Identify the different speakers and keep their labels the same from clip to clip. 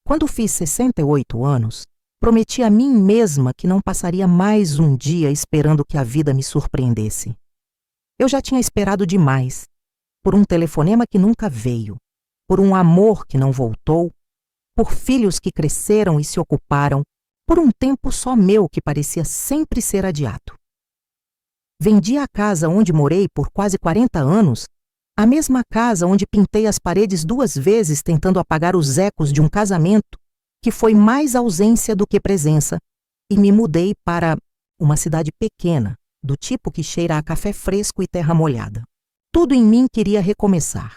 Speaker 1: Quando fiz 68 anos, prometi a mim mesma que não passaria mais um dia esperando que a vida me surpreendesse. Eu já tinha esperado demais, por um telefonema que nunca veio, por um amor que não voltou, por filhos que cresceram e se ocuparam, por um tempo só meu que parecia sempre ser adiado. Vendi a casa onde morei por quase 40 anos, a mesma casa onde pintei as paredes 2 vezes tentando apagar os ecos de um casamento que foi mais ausência do que presença, e me mudei para uma cidade pequena, do tipo que cheira a café fresco e terra molhada. Tudo em mim queria recomeçar.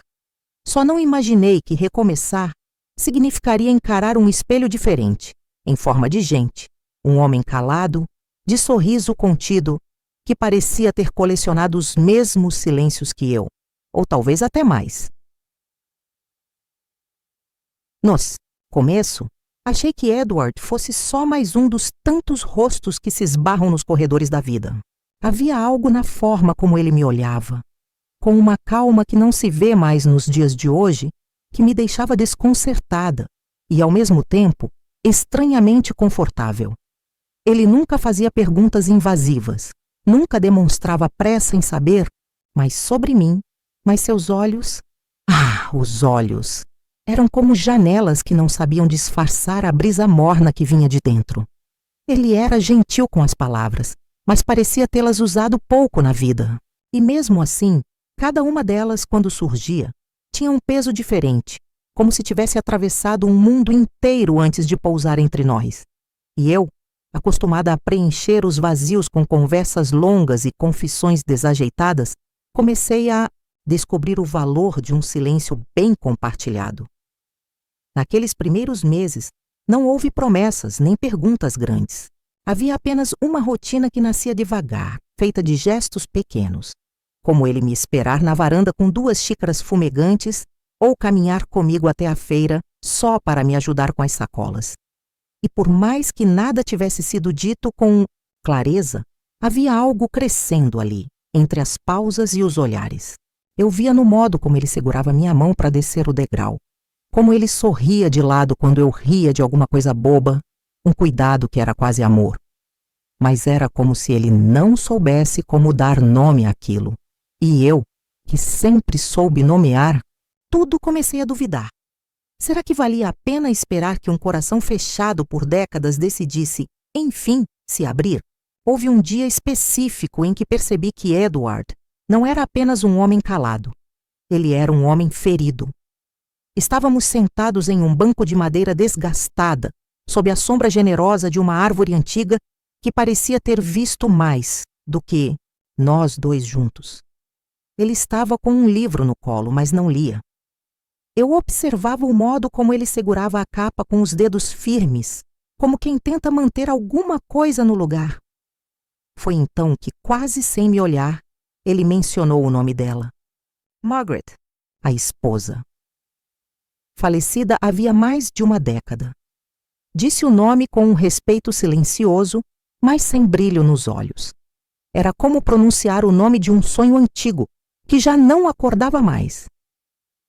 Speaker 1: Só não imaginei que recomeçar significaria encarar um espelho diferente, em forma de gente, um homem calado, de sorriso contido, que parecia ter colecionado os mesmos silêncios que eu, ou talvez até mais. No começo, achei que Edward fosse só mais um dos tantos rostos que se esbarram nos corredores da vida. Havia algo na forma como ele me olhava, com uma calma que não se vê mais nos dias de hoje, que me deixava desconcertada e, ao mesmo tempo, estranhamente confortável. Ele nunca fazia perguntas invasivas, nunca demonstrava pressa em saber, mas sobre mim, mas seus olhos... os olhos! Eram como janelas que não sabiam disfarçar a brisa morna que vinha de dentro. Ele era gentil com as palavras, mas parecia tê-las usado pouco na vida. E mesmo assim, cada uma delas, quando surgia, tinha um peso diferente, como se tivesse atravessado um mundo inteiro antes de pousar entre nós. E eu, acostumada a preencher os vazios com conversas longas e confissões desajeitadas, comecei a descobrir o valor de um silêncio bem compartilhado. Naqueles primeiros meses, não houve promessas nem perguntas grandes. Havia apenas uma rotina que nascia devagar, feita de gestos pequenos, como ele me esperar na varanda com 2 xícaras fumegantes ou caminhar comigo até a feira só para me ajudar com as sacolas. E por mais que nada tivesse sido dito com clareza, havia algo crescendo ali, entre as pausas e os olhares. Eu via no modo como ele segurava minha mão para descer o degrau, como ele sorria de lado quando eu ria de alguma coisa boba, um cuidado que era quase amor. Mas era como se ele não soubesse como dar nome àquilo. E eu, que sempre soube nomear, tudo comecei a duvidar. Será que valia a pena esperar que um coração fechado por décadas decidisse, enfim, se abrir? Houve um dia específico em que percebi que Edward não era apenas um homem calado. Ele era um homem ferido. Estávamos sentados em um banco de madeira desgastada, sob a sombra generosa de uma árvore antiga que parecia ter visto mais do que nós 2 juntos. Ele estava com um livro no colo, mas não lia. Eu observava o modo como ele segurava a capa com os dedos firmes, como quem tenta manter alguma coisa no lugar. Foi então que, quase sem me olhar, ele mencionou o nome dela. Margaret, a esposa. Falecida havia mais de uma década. Disse o nome com um respeito silencioso, mas sem brilho nos olhos. Era como pronunciar o nome de um sonho antigo, que já não acordava mais.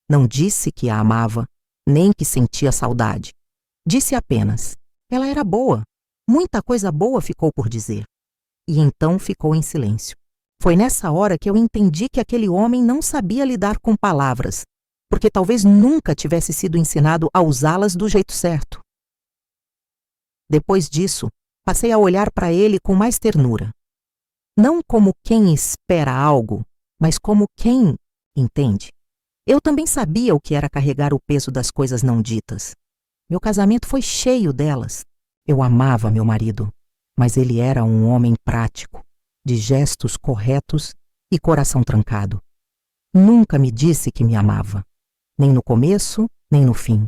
Speaker 1: Não disse que a amava, nem que sentia saudade. Disse apenas, ela era boa, muita coisa boa ficou por dizer. E então ficou em silêncio. Foi nessa hora que eu entendi que aquele homem não sabia lidar com palavras, porque talvez nunca tivesse sido ensinado a usá-las do jeito certo. Depois disso, passei a olhar para ele com mais ternura. Não como quem espera algo, mas como quem entende. Eu também sabia o que era carregar o peso das coisas não ditas. Meu casamento foi cheio delas. Eu amava meu marido, mas ele era um homem prático, de gestos corretos e coração trancado. Nunca me disse que me amava, nem no começo, nem no fim.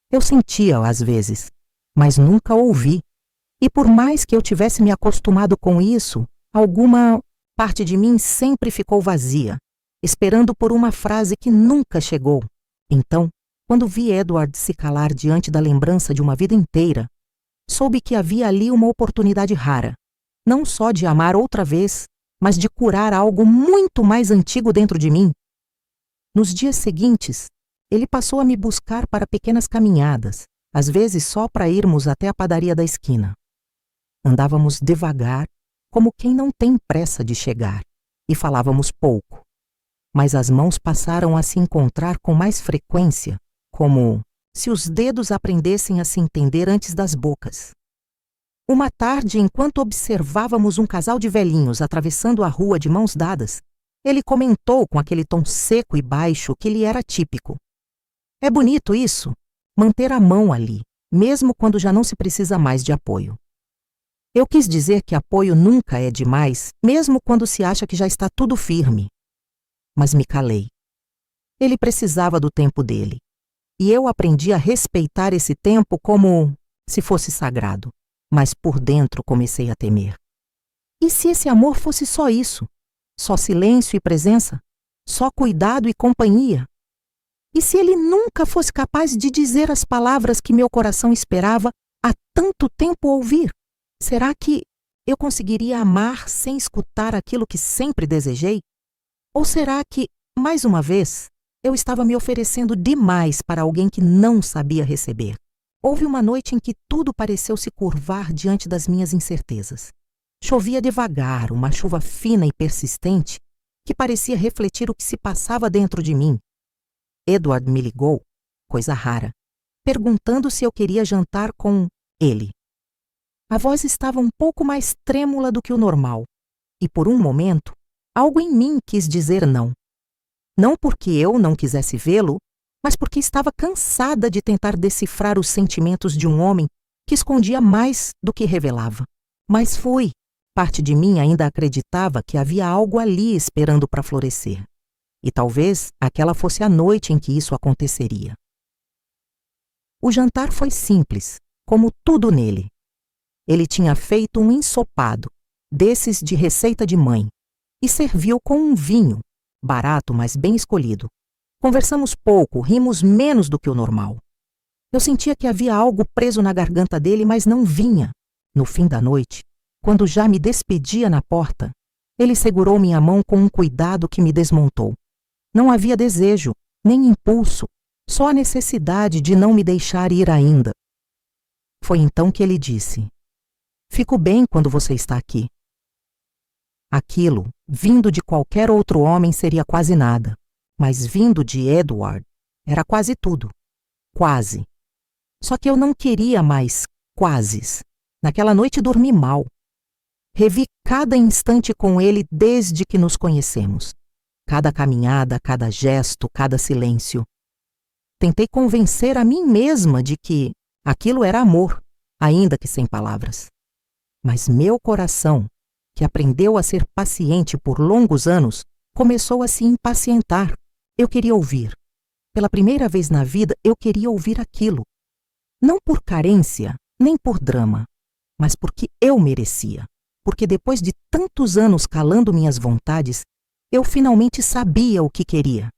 Speaker 1: Eu sentia às vezes, mas nunca ouvi. E por mais que eu tivesse me acostumado com isso, alguma parte de mim sempre ficou vazia, esperando por uma frase que nunca chegou. Então, quando vi Edward se calar diante da lembrança de uma vida inteira, soube que havia ali uma oportunidade rara, não só de amar outra vez, mas de curar algo muito mais antigo dentro de mim. Nos dias seguintes, ele passou a me buscar para pequenas caminhadas, às vezes só para irmos até a padaria da esquina. Andávamos devagar, como quem não tem pressa de chegar, e falávamos pouco. Mas as mãos passaram a se encontrar com mais frequência, como se os dedos aprendessem a se entender antes das bocas. Uma tarde, enquanto observávamos um casal de velhinhos atravessando a rua de mãos dadas, ele comentou com aquele tom seco e baixo que lhe era típico: "É bonito isso, manter a mão ali, mesmo quando já não se precisa mais de apoio." Eu quis dizer que apoio nunca é demais, mesmo quando se acha que já está tudo firme. Mas me calei. Ele precisava do tempo dele, e eu aprendi a respeitar esse tempo como se fosse sagrado. Mas por dentro comecei a temer. E se esse amor fosse só isso? Só silêncio e presença? Só cuidado e companhia? E se ele nunca fosse capaz de dizer as palavras que meu coração esperava há tanto tempo ouvir? Será que eu conseguiria amar sem escutar aquilo que sempre desejei? Ou será que, mais uma vez, eu estava me oferecendo demais para alguém que não sabia receber? Houve uma noite em que tudo pareceu se curvar diante das minhas incertezas. Chovia devagar, uma chuva fina e persistente que parecia refletir o que se passava dentro de mim. Edward me ligou, coisa rara, perguntando se eu queria jantar com ele. A voz estava um pouco mais trêmula do que o normal, e por um momento, algo em mim quis dizer não. Não porque eu não quisesse vê-lo, mas porque estava cansada de tentar decifrar os sentimentos de um homem que escondia mais do que revelava. Mas fui. Parte de mim ainda acreditava que havia algo ali esperando para florescer. E talvez aquela fosse a noite em que isso aconteceria. O jantar foi simples, como tudo nele. Ele tinha feito um ensopado, desses de receita de mãe, e serviu com um vinho, barato, mas bem escolhido. Conversamos pouco, rimos menos do que o normal. Eu sentia que havia algo preso na garganta dele, mas não vinha. No fim da noite, quando já me despedia na porta, ele segurou minha mão com um cuidado que me desmontou. Não havia desejo, nem impulso, só a necessidade de não me deixar ir ainda. Foi então que ele disse: "Fico bem quando você está aqui." Aquilo, vindo de qualquer outro homem, seria quase nada. Mas vindo de Edward, era quase tudo. Quase. Só que eu não queria mais quases. Naquela noite dormi mal. Revi cada instante com ele desde que nos conhecemos. Cada caminhada, cada gesto, cada silêncio. Tentei convencer a mim mesma de que aquilo era amor, ainda que sem palavras. Mas meu coração, que aprendeu a ser paciente por longos anos, começou a se impacientar. Eu queria ouvir. Pela primeira vez na vida, eu queria ouvir aquilo. Não por carência, nem por drama, mas porque eu merecia. Porque depois de tantos anos calando minhas vontades, eu finalmente sabia o que queria.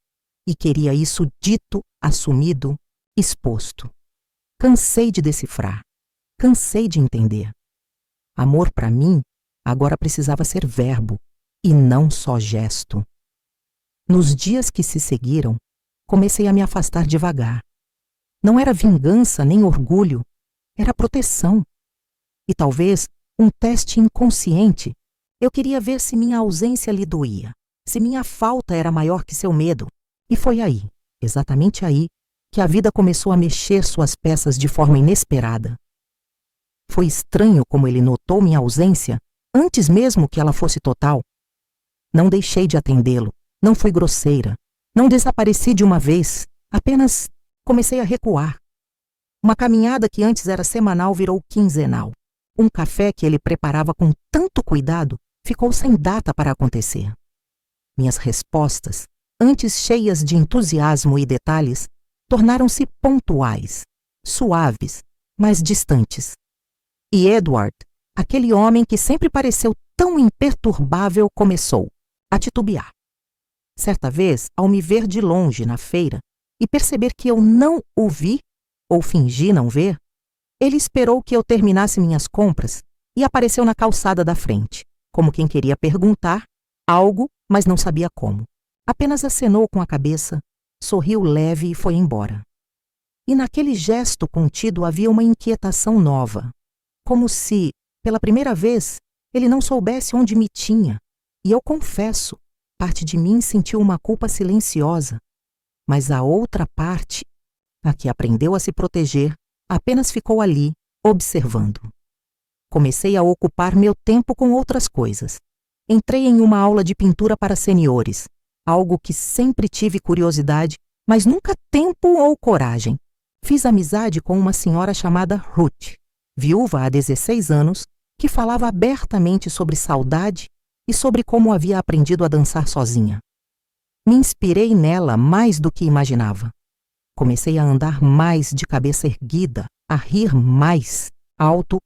Speaker 1: E queria isso dito, assumido, exposto. Cansei de decifrar. Cansei de entender. Amor para mim agora precisava ser verbo, e não só gesto. Nos dias que se seguiram, comecei a me afastar devagar. Não era vingança nem orgulho, era proteção. E talvez um teste inconsciente. Eu queria ver se minha ausência lhe doía, se minha falta era maior que seu medo. E foi aí, exatamente aí, que a vida começou a mexer suas peças de forma inesperada. Foi estranho como ele notou minha ausência antes mesmo que ela fosse total. Não deixei de atendê-lo. Não fui grosseira. Não desapareci de uma vez. Apenas comecei a recuar. Uma caminhada que antes era semanal virou quinzenal. Um café que ele preparava com tanto cuidado ficou sem data para acontecer. Minhas respostas, antes cheias de entusiasmo e detalhes, tornaram-se pontuais, suaves, mas distantes. E Edward, aquele homem que sempre pareceu tão imperturbável, começou a titubear. Certa vez, ao me ver de longe na feira e perceber que eu não o vi, ou fingi não ver, ele esperou que eu terminasse minhas compras e apareceu na calçada da frente, como quem queria perguntar algo, mas não sabia como. Apenas acenou com a cabeça, sorriu leve e foi embora. E naquele gesto contido havia uma inquietação nova, como se, pela primeira vez, ele não soubesse onde me tinha. E eu confesso, parte de mim sentiu uma culpa silenciosa, mas a outra parte, a que aprendeu a se proteger, apenas ficou ali, observando. Comecei a ocupar meu tempo com outras coisas. Entrei em uma aula de pintura para seniores, algo que sempre tive curiosidade, mas nunca tempo ou coragem. Fiz amizade com uma senhora chamada Ruth, viúva há 16 anos, que falava abertamente sobre saudade e sobre como havia aprendido a dançar sozinha. Me inspirei nela mais do que imaginava. Comecei a andar mais de cabeça erguida, a rir mais alto,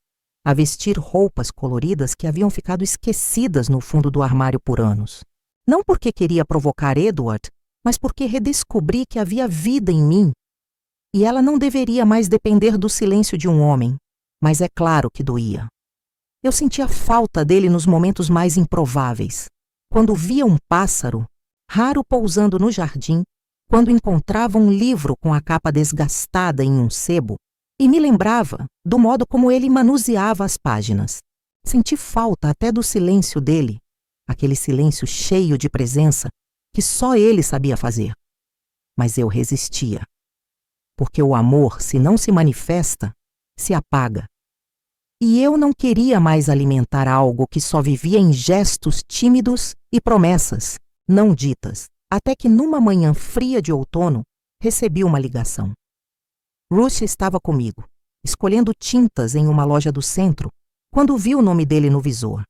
Speaker 1: a vestir roupas coloridas que haviam ficado esquecidas no fundo do armário por anos. Não porque queria provocar Edward, mas porque redescobri que havia vida em mim. E ela não deveria mais depender do silêncio de um homem, mas é claro que doía. Eu sentia falta dele nos momentos mais improváveis. Quando via um pássaro, raro pousando no jardim, quando encontrava um livro com a capa desgastada em um sebo, e me lembrava do modo como ele manuseava as páginas. Senti falta até do silêncio dele, aquele silêncio cheio de presença que só ele sabia fazer. Mas eu resistia. Porque o amor, se não se manifesta, se apaga. E eu não queria mais alimentar algo que só vivia em gestos tímidos e promessas, não ditas, até que numa manhã fria de outono, recebi uma ligação. Ruth estava comigo, escolhendo tintas em uma loja do centro, quando vi o nome dele no visor.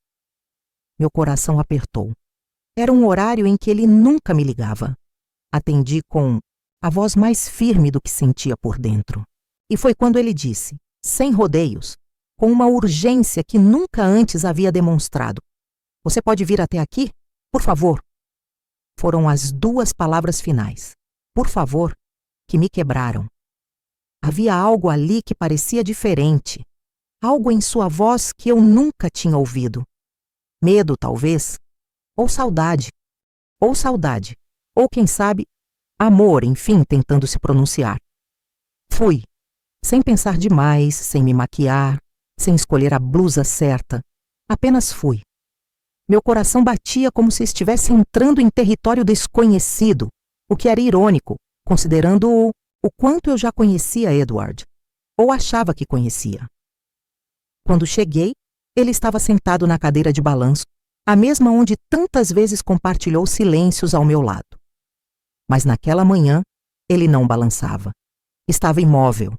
Speaker 1: Meu coração apertou. Era um horário em que ele nunca me ligava. Atendi com a voz mais firme do que sentia por dentro. E foi quando ele disse, sem rodeios, com uma urgência que nunca antes havia demonstrado: "Você pode vir até aqui? Por favor." Foram as 2 palavras finais, "por favor", que me quebraram. Havia algo ali que parecia diferente, algo em sua voz que eu nunca tinha ouvido. Medo, talvez, ou saudade, ou quem sabe, amor, enfim, tentando se pronunciar. Fui, sem pensar demais, sem me maquiar, sem escolher a blusa certa, apenas fui. Meu coração batia como se estivesse entrando em território desconhecido, o que era irônico, considerando o quanto eu já conhecia Edward, ou achava que conhecia. Quando cheguei, ele estava sentado na cadeira de balanço, a mesma onde tantas vezes compartilhou silêncios ao meu lado. Mas naquela manhã, ele não balançava. Estava imóvel.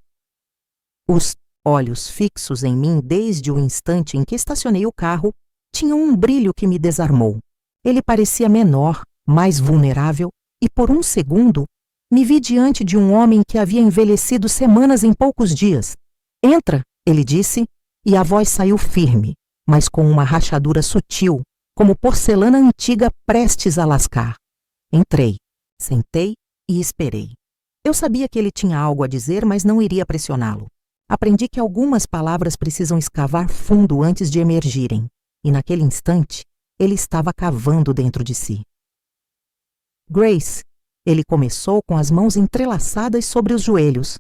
Speaker 1: Os olhos fixos em mim desde o instante em que estacionei o carro tinham um brilho que me desarmou. Ele parecia menor, mais vulnerável, e por um segundo me vi diante de um homem que havia envelhecido semanas em poucos dias. "Entra", ele disse, e a voz saiu firme, mas com uma rachadura sutil, como porcelana antiga prestes a lascar. Entrei, sentei e esperei. Eu sabia que ele tinha algo a dizer, mas não iria pressioná-lo. Aprendi que algumas palavras precisam escavar fundo antes de emergirem, e naquele instante, ele estava cavando dentro de si. "Grace", ele começou com as mãos entrelaçadas sobre os joelhos.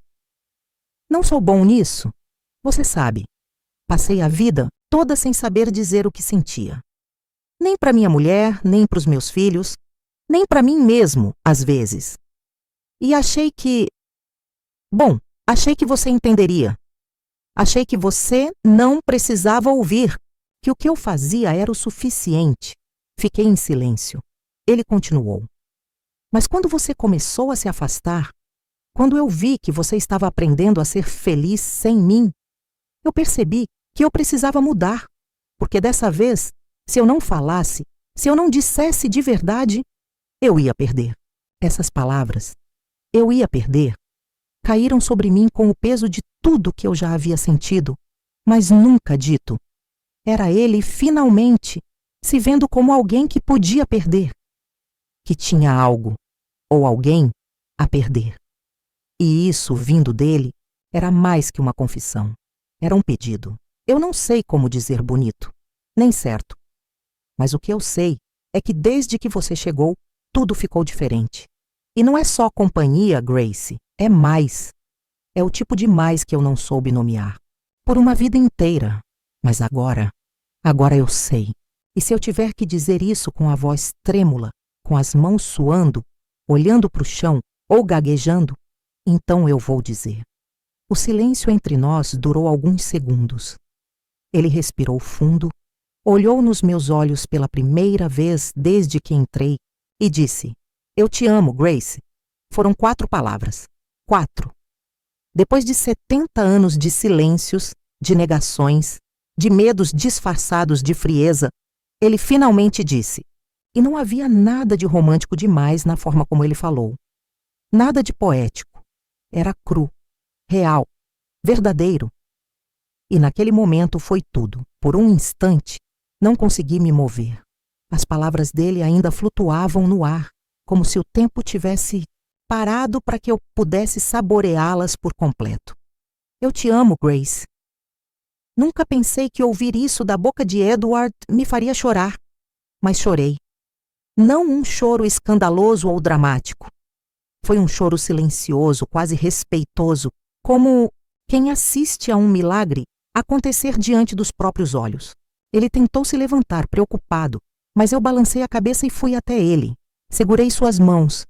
Speaker 1: "Não sou bom nisso. Você sabe. Passei a vida toda sem saber dizer o que sentia. Nem para minha mulher, nem para os meus filhos, nem para mim mesmo, às vezes. E achei que você entenderia. Achei que você não precisava ouvir, que o que eu fazia era o suficiente." Fiquei em silêncio. Ele continuou. "Mas quando você começou a se afastar, quando eu vi que você estava aprendendo a ser feliz sem mim, eu percebi que eu precisava mudar, porque dessa vez, se eu não falasse, se eu não dissesse de verdade, eu ia perder." Essas palavras, "eu ia perder", caíram sobre mim com o peso de tudo que eu já havia sentido, mas nunca dito. Era ele, finalmente, se vendo como alguém que podia perder, que tinha algo, ou alguém, a perder. E isso, vindo dele, era mais que uma confissão. Era um pedido. Eu não sei como dizer bonito, nem certo. Mas o que eu sei é que desde que você chegou, tudo ficou diferente. E não é só companhia, Grace, é mais. É o tipo de mais que eu não soube nomear. Por uma vida inteira. Mas agora eu sei. E se eu tiver que dizer isso com a voz trêmula, com as mãos suando, olhando para o chão ou gaguejando, então eu vou dizer. O silêncio entre nós durou alguns segundos. Ele respirou fundo, olhou nos meus olhos pela primeira vez desde que entrei e disse: "Eu te amo, Grace." Foram 4 palavras. 4. Depois de 70 anos de silêncios, de negações, de medos disfarçados de frieza, ele finalmente disse. E não havia nada de romântico demais na forma como ele falou. Nada de poético. Era cru, real, verdadeiro. E naquele momento foi tudo. Por um instante, não consegui me mover. As palavras dele ainda flutuavam no ar, como se o tempo tivesse parado para que eu pudesse saboreá-las por completo. Eu te amo, Grace. Nunca pensei que ouvir isso da boca de Edward me faria chorar, mas chorei. Não um choro escandaloso ou dramático. Foi um choro silencioso, quase respeitoso, como quem assiste a um milagre acontecer diante dos próprios olhos. Ele tentou se levantar, preocupado, mas eu balancei a cabeça e fui até ele. Segurei suas mãos,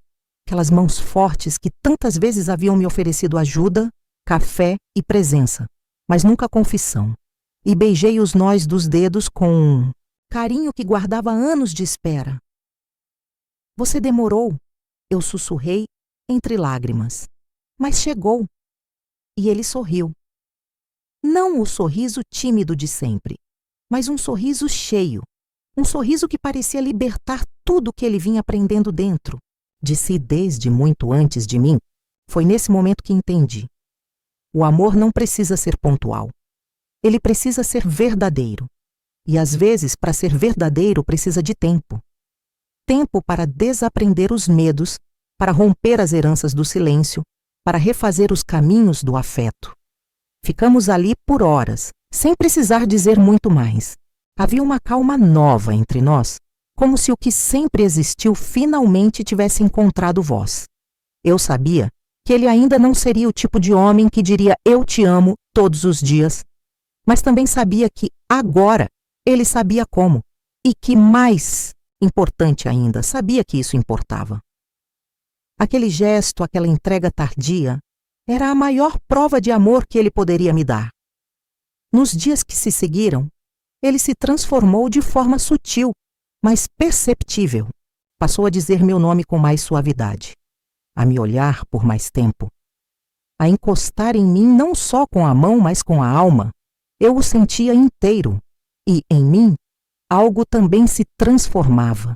Speaker 1: aquelas mãos fortes que tantas vezes haviam me oferecido ajuda, café e presença, mas nunca confissão. E beijei os nós dos dedos com um carinho que guardava anos de espera. Você demorou, eu sussurrei entre lágrimas, mas chegou. E ele sorriu. Não o sorriso tímido de sempre, mas um sorriso cheio, um sorriso que parecia libertar tudo que ele vinha aprendendo dentro, de si desde muito antes de mim. Foi nesse momento que entendi. O amor não precisa ser pontual. Ele precisa ser verdadeiro. E às vezes, para ser verdadeiro, precisa de tempo. Tempo para desaprender os medos, para romper as heranças do silêncio, para refazer os caminhos do afeto. Ficamos ali por horas, sem precisar dizer muito mais. Havia uma calma nova entre nós, como se o que sempre existiu finalmente tivesse encontrado voz. Eu sabia que ele ainda não seria o tipo de homem que diria "eu te amo" todos os dias, mas também sabia que agora ele sabia como, e que mais importante ainda, sabia que isso importava. Aquele gesto, aquela entrega tardia, era a maior prova de amor que ele poderia me dar. Nos dias que se seguiram, ele se transformou de forma sutil, mas perceptível. Passou a dizer meu nome com mais suavidade, a me olhar por mais tempo, a encostar em mim não só com a mão, mas com a alma. Eu o sentia inteiro, e em mim algo também se transformava.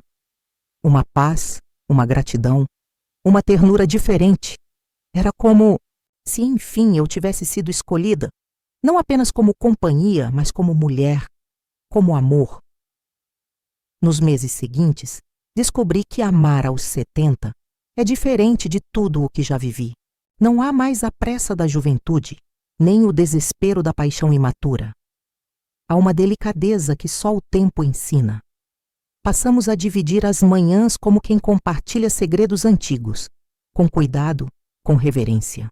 Speaker 1: Uma paz, uma gratidão, uma ternura diferente. Era como se, enfim, eu tivesse sido escolhida, não apenas como companhia, mas como mulher, como amor. Nos meses seguintes, descobri que amar aos 70 é diferente de tudo o que já vivi. Não há mais a pressa da juventude, nem o desespero da paixão imatura. Há uma delicadeza que só o tempo ensina. Passamos a dividir as manhãs como quem compartilha segredos antigos, com cuidado, com reverência.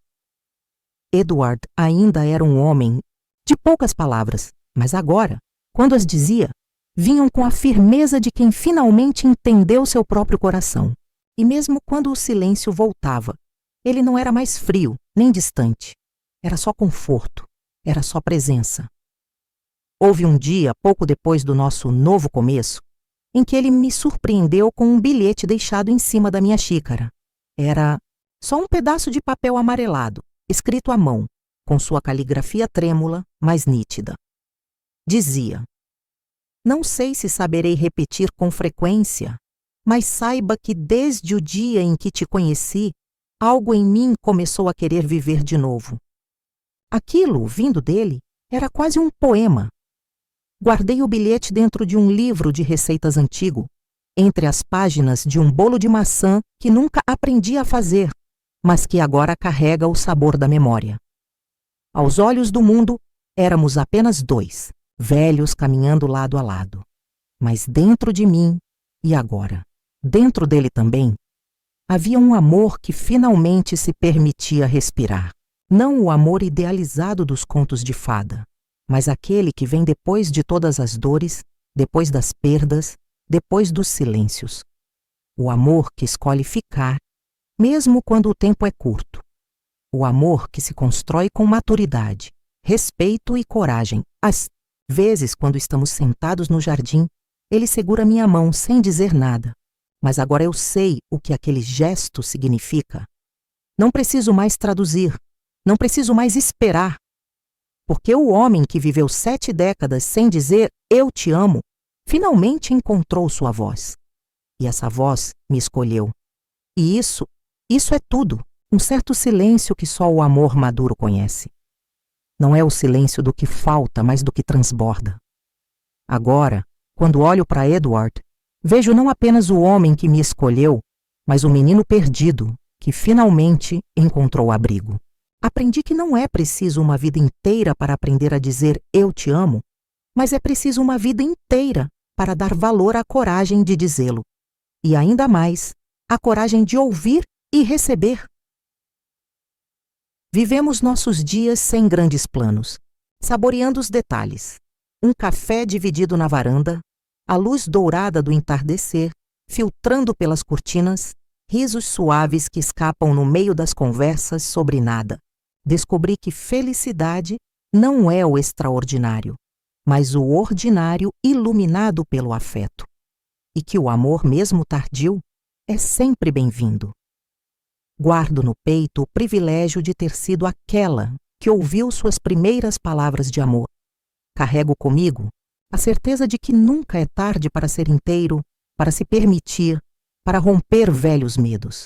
Speaker 1: Edward ainda era um homem de poucas palavras, mas agora, quando as dizia, vinham com a firmeza de quem finalmente entendeu seu próprio coração. E mesmo quando o silêncio voltava, ele não era mais frio, nem distante. Era só conforto, era só presença. Houve um dia, pouco depois do nosso novo começo, em que ele me surpreendeu com um bilhete deixado em cima da minha xícara. Era só um pedaço de papel amarelado, escrito à mão, com sua caligrafia trêmula, mas nítida. Dizia: "Não sei se saberei repetir com frequência, mas saiba que desde o dia em que te conheci, algo em mim começou a querer viver de novo." Aquilo, vindo dele, era quase um poema. Guardei o bilhete dentro de um livro de receitas antigo, entre as páginas de um bolo de maçã que nunca aprendi a fazer, mas que agora carrega o sabor da memória. Aos olhos do mundo, éramos apenas 2, velhos caminhando lado a lado. Mas dentro de mim, e agora, dentro dele também, havia um amor que finalmente se permitia respirar. Não o amor idealizado dos contos de fada, mas aquele que vem depois de todas as dores, depois das perdas, depois dos silêncios. O amor que escolhe ficar, mesmo quando o tempo é curto. O amor que se constrói com maturidade, respeito e coragem. Às vezes, quando estamos sentados no jardim, ele segura minha mão sem dizer nada. Mas agora eu sei o que aquele gesto significa. Não preciso mais traduzir, não preciso mais esperar. Porque o homem que viveu 7 décadas sem dizer "eu te amo", finalmente encontrou sua voz. E essa voz me escolheu. E isso é tudo. Um certo silêncio que só o amor maduro conhece. Não é o silêncio do que falta, mas do que transborda. Agora, quando olho para Edward, vejo não apenas o homem que me escolheu, mas o menino perdido que finalmente encontrou abrigo. Aprendi que não é preciso uma vida inteira para aprender a dizer "eu te amo", mas é preciso uma vida inteira para dar valor à coragem de dizê-lo. E ainda mais, a coragem de ouvir e receber. Vivemos nossos dias sem grandes planos, saboreando os detalhes. Um café dividido na varanda, a luz dourada do entardecer, filtrando pelas cortinas, risos suaves que escapam no meio das conversas sobre nada. Descobri que felicidade não é o extraordinário, mas o ordinário iluminado pelo afeto. E que o amor, mesmo tardio, é sempre bem-vindo. Guardo no peito o privilégio de ter sido aquela que ouviu suas primeiras palavras de amor. Carrego comigo a certeza de que nunca é tarde para ser inteiro, para se permitir, para romper velhos medos.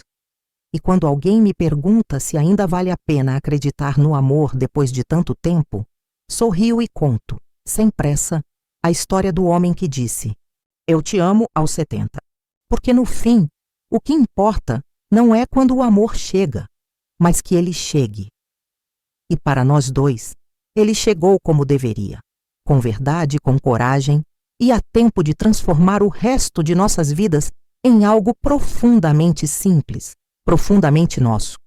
Speaker 1: E quando alguém me pergunta se ainda vale a pena acreditar no amor depois de tanto tempo, sorrio e conto, sem pressa, a história do homem que disse "eu te amo" aos 70. Porque no fim, o que importa não é quando o amor chega, mas que ele chegue. E para nós dois, ele chegou como deveria, com verdade, com coragem, e a tempo de transformar o resto de nossas vidas em algo profundamente simples, profundamente nosso.